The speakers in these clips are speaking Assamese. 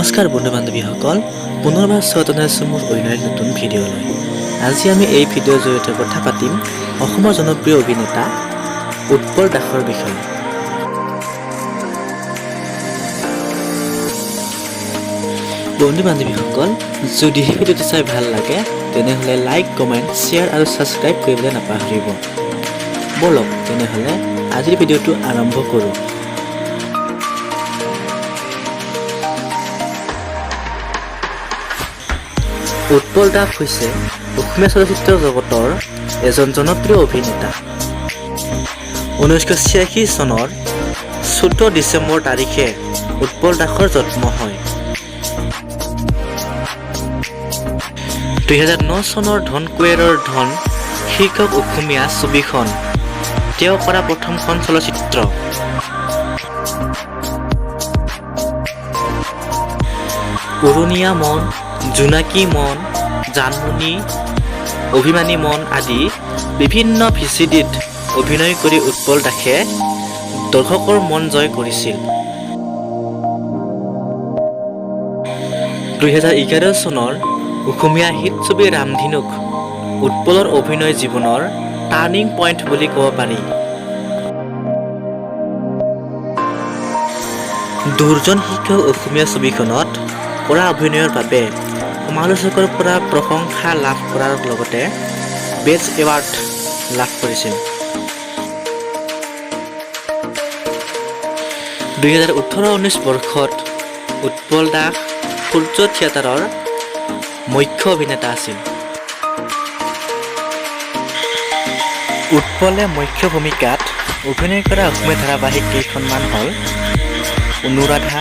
নমস্কাৰ বন্ধু বান্ধৱীসকল, পুনৰবাৰ স্বাগতম জনাইছোঁ মোৰ অন্য এক নতুন ভিডিঅ'লৈ। আজি আমি এই ভিডিঅ'ৰ জৰিয়তে কথা পাতিম অসমৰ জনপ্ৰিয় অভিনেতা উৎপল দাসৰ বিষয়ে। বন্ধু বান্ধৱীসকল, যদি ভিডিঅ'টো চাই ভাল লাগে তেনেহ'লে লাইক, কমেণ্ট, শ্বেয়াৰ আৰু ছাবস্ক্ৰাইব কৰিবলৈ নাপাহৰিব। ব'লক তেনেহ'লে আজিৰ ভিডিঅ'টো আৰম্ভ কৰোঁ। উৎপল দাস হৈছে অসমীয়া চলচ্চিত্ৰ জগতৰ এজন জনপ্ৰিয় অভিনেতা। 1986 চনৰ 14 ডিচেম্বৰ তাৰিখে উৎপল দাসৰ জন্ম হয়। 2009 চনৰ ধন কুঁৱেৰৰ ধন শীৰ্ষক অসমীয়া ছবিখন তেওঁ কৰা প্ৰথমখন চলচ্চিত্ৰ। উৰণীয়া মন, জোনাকী মন, জানমণি, অভিমানী মন আদি বিভিন্ন ভিচিডিত অভিনয় কৰি উৎপল দাসে দৰ্শকৰ মন জয় কৰিছিল। 2011 চনৰ অসমীয়া হিট ছবি ৰামধেনুক উৎপলৰ অভিনয় জীৱনৰ টাৰ্ণিং পইণ্ট বুলি ক'ব পাৰি। দুৰ্জন শীৰ্ষক অসমীয়া ছবিখনত কৰা অভিনয়ৰ বাবে সমালোচকৰ পৰা প্ৰশংসা লাভ কৰাৰ লগতে বেষ্ট এৱাৰ্ড লাভ কৰিছিল। 2018-19 বৰ্ষত উৎপল দাস সূৰ্য থিয়েটাৰৰ মুখ্য অভিনেতা আছিল। উৎপলে মুখ্য ভূমিকাত অভিনয় কৰা অসমীয়া ধাৰাবাহিক কেইখনমান হ'ল অনুৰাধা,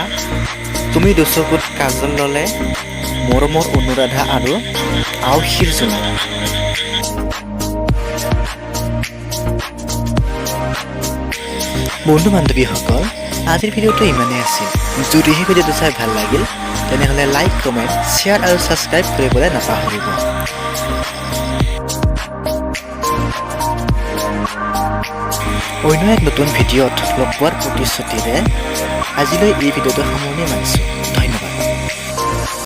তুমি দুচকুত কাজল ল'লে, মৰমৰ অনুৰাধা আৰু আউসিৰ জোনাক। বন্ধু বান্ধৱীসকল, আজিৰ ভিডিঅ'টো ইমানেই আছিল। যদি সেই ভিডিঅ'টো চাই ভাল লাগিল তেনেহ'লে লাইক, কমেণ্ট, শ্বেয়াৰ আৰু ছাবস্ক্ৰাইব কৰিবলৈ নাপাহৰিব। অন্য এক নতুন ভিডিঅ'ত লগ পোৱাৰ প্ৰতিশ্ৰুতিৰে আজিলৈ এই ভিডিঅ'টো সামৰণি মাৰিছোঁ। ধন্যবাদ।